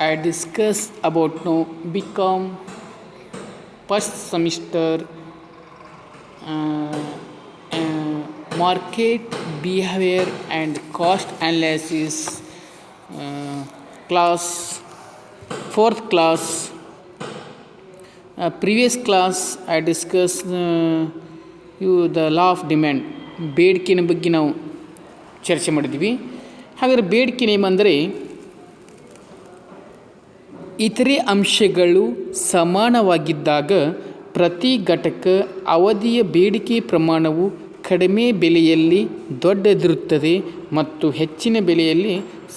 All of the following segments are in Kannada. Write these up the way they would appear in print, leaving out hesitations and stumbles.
I discuss about now become first semester uh, market behavior and cost analysis class fourth class. Previous class I discussed you the law of demand ಬೇಡಿಕೆಯ ಬಗ್ಗೆ ನಾವು ಚರ್ಚೆ ಮಾಡಿದ್ವಿ. ಹಾಗಾದರೆ ಬೇಡಿಕೆ ನಿಯಮ ಅಂದರೆ ಇತರೆ ಅಂಶಗಳು ಸಮಾನವಾಗಿದ್ದಾಗ ಪ್ರತಿ ಘಟಕ ಅವಧಿಯ ಬೇಡಿಕೆ ಪ್ರಮಾಣವು ಕಡಿಮೆ ಬೆಲೆಯಲ್ಲಿ ದೊಡ್ಡದಿರುತ್ತದೆ ಮತ್ತು ಹೆಚ್ಚಿನ ಬೆಲೆಯಲ್ಲಿ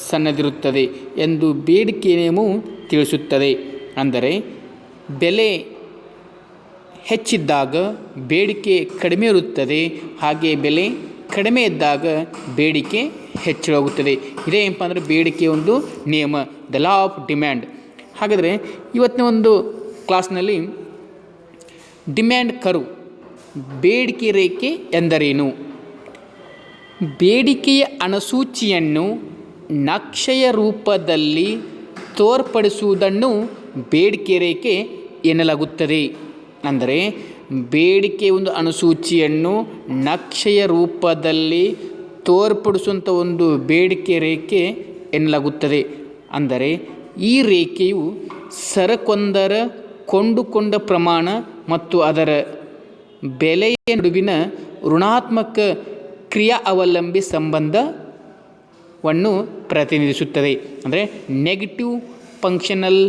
ಸಣ್ಣದಿರುತ್ತದೆ ಎಂದು ಬೇಡಿಕೆ ನಿಯಮವು ತಿಳಿಸುತ್ತದೆ. ಅಂದರೆ ಬೆಲೆ ಹೆಚ್ಚಿದ್ದಾಗ ಬೇಡಿಕೆ ಕಡಿಮೆ ಇರುತ್ತದೆ, ಹಾಗೆ ಬೆಲೆ ಕಡಿಮೆ ಇದ್ದಾಗ ಬೇಡಿಕೆ ಹೆಚ್ಚಳವಾಗುತ್ತದೆ. ಇದೇ ಏನಪ್ಪ ಅಂದರೆ ಬೇಡಿಕೆಯ ಒಂದು ನಿಯಮ, ದ ಲಾ ಆಫ್ ಡಿಮ್ಯಾಂಡ್. ಹಾಗಾದರೆ ಇವತ್ತಿನ ಒಂದು ಕ್ಲಾಸ್ನಲ್ಲಿ ಡಿಮ್ಯಾಂಡ್ ಕರ್ವ್, ಬೇಡಿಕೆ ರೇಖೆ ಎಂದರೇನು, ಬೇಡಿಕೆಯ ಅನುಸೂಚಿಯನ್ನು ನಕ್ಷೆಯ ರೂಪದಲ್ಲಿ ತೋರ್ಪಡಿಸುವುದನ್ನು ಬೇಡಿಕೆ ರೇಖೆ ಎನ್ನಲಾಗುತ್ತದೆ. ಅಂದರೆ ಬೇಡಿಕೆ ಒಂದು ಅನುಸೂಚಿಯನ್ನು ನಕ್ಷೆಯ ರೂಪದಲ್ಲಿ ತೋರ್ಪಡಿಸುವಂಥ ಒಂದು ಬೇಡಿಕೆ ರೇಖೆ ಎನ್ನಲಾಗುತ್ತದೆ. ಅಂದರೆ ಈ ರೇಖೆಯು ಸರಕೊಂದರ ಕೊಂಡುಕೊಂಡ ಪ್ರಮಾಣ ಮತ್ತು ಅದರ ಬೆಲೆಯ ನಡುವಿನ ಋಣಾತ್ಮಕ ಕ್ರಿಯಾ ಅವಲಂಬಿ ಸಂಬಂಧವನ್ನು ಪ್ರತಿನಿಧಿಸುತ್ತದೆ. ಅಂದರೆ ನೆಗೆಟಿವ್ ಫಂಕ್ಷನಲ್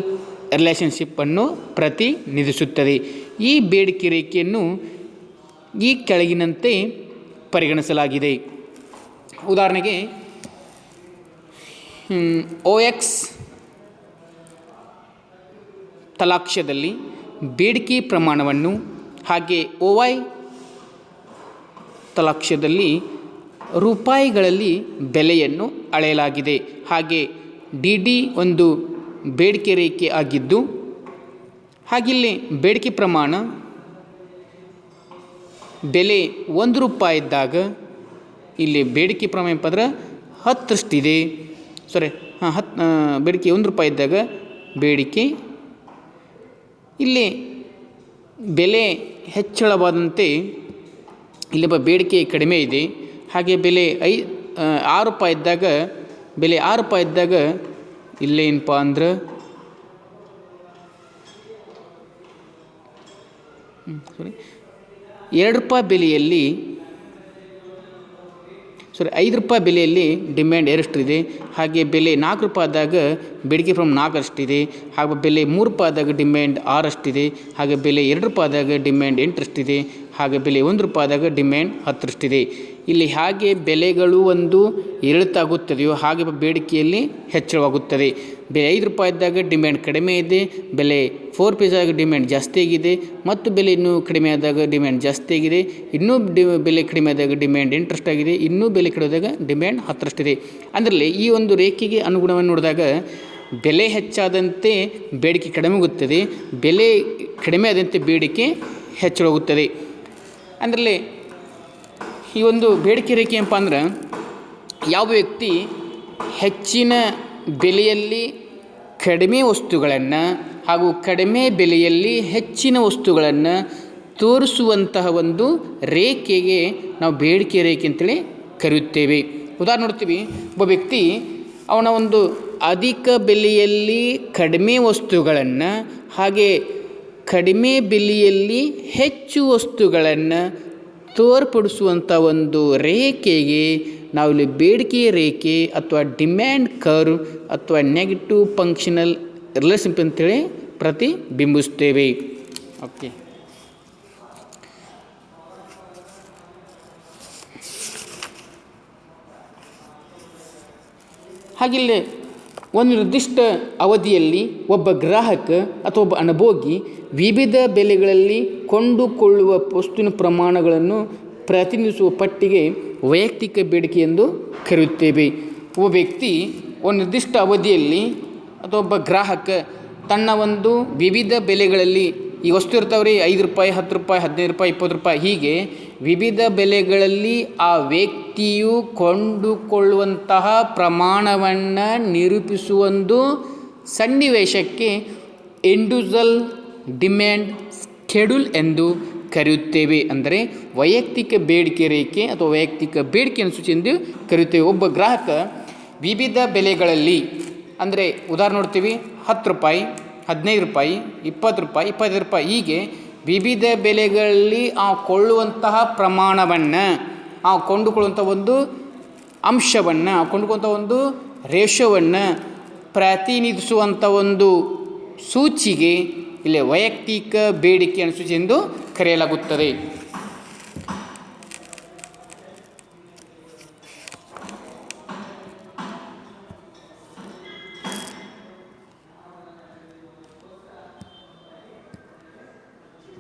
ರಿಲೇಷನ್ಶಿಪ್ಪನ್ನು ಪ್ರತಿನಿಧಿಸುತ್ತದೆ. ಈ ಬೇಡಿಕೆ ರೇಖೆಯನ್ನು ಈ ಕೆಳಗಿನಂತೆ ಪರಿಗಣಿಸಲಾಗಿದೆ. ಉದಾಹರಣೆಗೆ OX ತಲಾಕ್ಷದಲ್ಲಿ ಬೇಡಿಕೆ ಪ್ರಮಾಣವನ್ನು, ಹಾಗೆ OY ತಲಾಕ್ಷದಲ್ಲಿ ರೂಪಾಯಿಗಳಲ್ಲಿ ಬೆಲೆಯನ್ನು ಅಳೆಯಲಾಗಿದೆ. ಹಾಗೆ DD ಒಂದು ಬೇಡಿಕೆ ರೇಖೆ ಆಗಿದ್ದು, ಹಾಗಿಲ್ಲಿ ಬೇಡಿಕೆ ಪ್ರಮಾಣ ಬೆಲೆ 1 ರೂಪಾಯಿ ಇದ್ದಾಗ ಇಲ್ಲಿ ಬೇಡಿಕೆ ಪ್ರಮಾಣ ಏನಪ್ಪ ಅಂದ್ರೆ 10ರಷ್ಟಿದೆ. ಬೇಡಿಕೆ 1 ರೂಪಾಯಿ ಇದ್ದಾಗ ಬೇಡಿಕೆ ಇಲ್ಲಿ ಬೆಲೆ ಹೆಚ್ಚಳವಾದಂತೆ ಇಲ್ಲಿ ಬೇಡಿಕೆ ಕಡಿಮೆ ಇದೆ. ಹಾಗೆ ಬೆಲೆ 6 ರೂಪಾಯಿ ಇದ್ದಾಗ ಬೆಲೆ 6 ರೂಪಾಯಿ ಇದ್ದಾಗ ಇಲ್ಲೇನಪ್ಪ ಅಂದ್ರೆ 2 ರೂಪಾಯಿ ಬೆಲೆಯಲ್ಲಿ 5 ರೂಪಾಯಿ ಬೆಲೆಯಲ್ಲಿ ಡಿಮ್ಯಾಂಡ್ 2 ಇದೆ. ಹಾಗೆ ಬೆಲೆ 4 ರೂಪಾಯಿ ಆದಾಗ ಬೇಡಿಕೆ ಫ್ರಮ್ 4 ಅಷ್ಟಿದೆ. ಹಾಗೆ ಬೆಲೆ 3 ರೂಪಾಯಿ ಆದಾಗ ಡಿಮ್ಯಾಂಡ್ 6 ಅಷ್ಟಿದೆ. ಹಾಗೆ ಬೆಲೆ 2 ರೂಪಾಯಿ ಆದಾಗ ಡಿಮ್ಯಾಂಡ್ 8 ಅಷ್ಟಿದೆ. ಹಾಗೆ ಬೆಲೆ 1 ರೂಪಾಯಿ ಆದಾಗ ಡಿಮ್ಯಾಂಡ್ 10 ಅಷ್ಟಿದೆ. ಇಲ್ಲಿ ಹಾಗೆ ಬೆಲೆಗಳು ಒಂದು ಇಳಿತಾಗುತ್ತದೆಯೋ ಹಾಗೆ ಬೇಡಿಕೆಯಲ್ಲಿ ಹೆಚ್ಚಳವಾಗುತ್ತದೆ. ಬೆಲೆ 5 ರೂಪಾಯಿ ಇದ್ದಾಗ ಡಿಮ್ಯಾಂಡ್ ಕಡಿಮೆ ಇದೆ, ಬೆಲೆ 4 ರೂಪೀಸ್ ಆದಾಗ ಡಿಮ್ಯಾಂಡ್ ಜಾಸ್ತಿ ಆಗಿದೆ, ಮತ್ತು ಬೆಲೆ ಇನ್ನೂ ಕಡಿಮೆ ಆದಾಗ ಡಿಮ್ಯಾಂಡ್ ಜಾಸ್ತಿ ಆಗಿದೆ, ಇನ್ನೂ ಬೆಲೆ ಕಡಿಮೆ ಆದಾಗ ಡಿಮ್ಯಾಂಡ್ 8 ಆಗಿದೆ, ಇನ್ನೂ ಬೆಲೆ ಕಡಿಮೆ ಆದಾಗ ಡಿಮ್ಯಾಂಡ್ 10 ಅಂದರೆ ಈ ಒಂದು ರೇಖೆಗೆ ಅನುಗುಣವಾಗಿ ನೋಡಿದಾಗ ಬೆಲೆ ಹೆಚ್ಚಾದಂತೆ ಬೇಡಿಕೆ ಕಡಿಮೆ ಆಗುತ್ತದೆ, ಬೆಲೆ ಕಡಿಮೆ ಆದಂತೆ ಬೇಡಿಕೆ ಹೆಚ್ಚಳವಾಗುತ್ತದೆ. ಅದರಲ್ಲಿ ಈ ಒಂದು ಬೇಡಿಕೆ ರೇಖೆ ಏನಪ್ಪ ಅಂದ್ರೆ ಯಾವ ವ್ಯಕ್ತಿ ಹೆಚ್ಚಿನ ಬೆಲೆಯಲ್ಲಿ ಕಡಿಮೆ ವಸ್ತುಗಳನ್ನು ಹಾಗೂ ಕಡಿಮೆ ಬೆಲೆಯಲ್ಲಿ ಹೆಚ್ಚಿನ ವಸ್ತುಗಳನ್ನು ತೋರಿಸುವಂತಹ ಒಂದು ರೇಖೆಗೆ ನಾವು ಬೇಡಿಕೆ ರೇಖೆ ಅಂತೇಳಿ ಕರೆಯುತ್ತೇವೆ. ಉದಾಹರಣೆ ನೋಡ್ತೀವಿ, ಒಬ್ಬ ವ್ಯಕ್ತಿ ಅವನ ಒಂದು ಅಧಿಕ ಬೆಲೆಯಲ್ಲಿ ಕಡಿಮೆ ವಸ್ತುಗಳನ್ನು ಹಾಗೆ ಕಡಿಮೆ ಬೆಲೆಯಲ್ಲಿ ಹೆಚ್ಚು ವಸ್ತುಗಳನ್ನು ತೋರ್ಪಡಿಸುವಂಥ ಒಂದು ರೇಖೆಗೆ ನಾವಿಲ್ಲಿ ಬೇಡಿಕೆಯ ರೇಖೆ ಅಥವಾ ಡಿಮ್ಯಾಂಡ್ ಕರ್ವ್ ಅಥವಾ ನೆಗೆಟಿವ್ ಫಂಕ್ಷನಲ್ ರಿಲೇಷನ್ಶಿಪ್ ಅಂತೇಳಿ ಪ್ರತಿಬಿಂಬಿಸ್ತೇವೆ. ಓಕೆ, ಹಾಗಿಲ್ಲೇ ಒಂದು ನಿರ್ದಿಷ್ಟ ಅವಧಿಯಲ್ಲಿ ಒಬ್ಬ ಗ್ರಾಹಕ ಅಥವಾ ಒಬ್ಬ ಅನುಭೋಗಿ ವಿವಿಧ ಬೆಲೆಗಳಲ್ಲಿ ಕೊಂಡುಕೊಳ್ಳುವ ವಸ್ತುವಿನ ಪ್ರಮಾಣಗಳನ್ನು ಪ್ರತಿನಿಧಿಸುವ ಪಟ್ಟಿಗೆ ವೈಯಕ್ತಿಕ ಬೇಡಿಕೆ ಎಂದು ಕರೆಯುತ್ತೇವೆ. ಒಬ್ಬ ವ್ಯಕ್ತಿ ಒಂದು ನಿರ್ದಿಷ್ಟ ಅವಧಿಯಲ್ಲಿ ಅಥವಾ ಒಬ್ಬ ಗ್ರಾಹಕ ತನ್ನ ಒಂದು ವಿವಿಧ ಬೆಲೆಗಳಲ್ಲಿ ಈ ವಸ್ತು ಇರ್ತಾವ್ರಿ 5 ರೂಪಾಯಿ 10 ರೂಪಾಯಿ 15 ರೂಪಾಯಿ 20 ರೂಪಾಯಿ ಹೀಗೆ ವಿವಿಧ ಬೆಲೆಗಳಲ್ಲಿ ಆ ವ್ಯಕ್ತಿಯು ಕೊಂಡುಕೊಳ್ಳುವಂತಹ ಪ್ರಮಾಣವನ್ನು ನಿರೂಪಿಸುವೊಂದು ಸನ್ನಿವೇಶಕ್ಕೆ ಇಂಡಿವಿಜುವಲ್ ಡಿಮ್ಯಾಂಡ್ ಶೆಡ್ಯೂಲ್ ಎಂದು ಕರೆಯುತ್ತೇವೆ. ಅಂದರೆ ವೈಯಕ್ತಿಕ ಬೇಡಿಕೆ ರೇಖೆ ಅಥವಾ ವೈಯಕ್ತಿಕ ಬೇಡಿಕೆಯನ್ನು ಸೂಚಿ ಎಂದು ಕರೆಯುತ್ತೇವೆ. ಒಬ್ಬ ಗ್ರಾಹಕ ವಿವಿಧ ಬೆಲೆಗಳಲ್ಲಿ, ಅಂದರೆ ಉದಾಹರಣೆ ನೋಡ್ತೀವಿ, 10 ರೂಪಾಯಿ, 15 ರೂಪಾಯಿ, 20 ರೂಪಾಯಿ, 25 ರೂಪಾಯಿ, ಹೀಗೆ ವಿವಿಧ ಬೆಲೆಗಳಲ್ಲಿ ಕೊಳ್ಳುವಂತಹ ಪ್ರಮಾಣವನ್ನು, ಕೊಂಡುಕೊಳ್ಳುವಂಥ ಒಂದು ಅಂಶವನ್ನು, ಕೊಂಡುಕೊಳ್ಳುವಂಥ ಒಂದು ರೇಷೋವನ್ನು ಪ್ರತಿನಿಧಿಸುವಂಥ ಒಂದು ಸೂಚಿಗೆ ಇಲ್ಲಿ ವೈಯಕ್ತಿಕ ಬೇಡಿಕೆ ಸೂಚಿ ಎಂದು ಕರೆಯಲಾಗುತ್ತದೆ.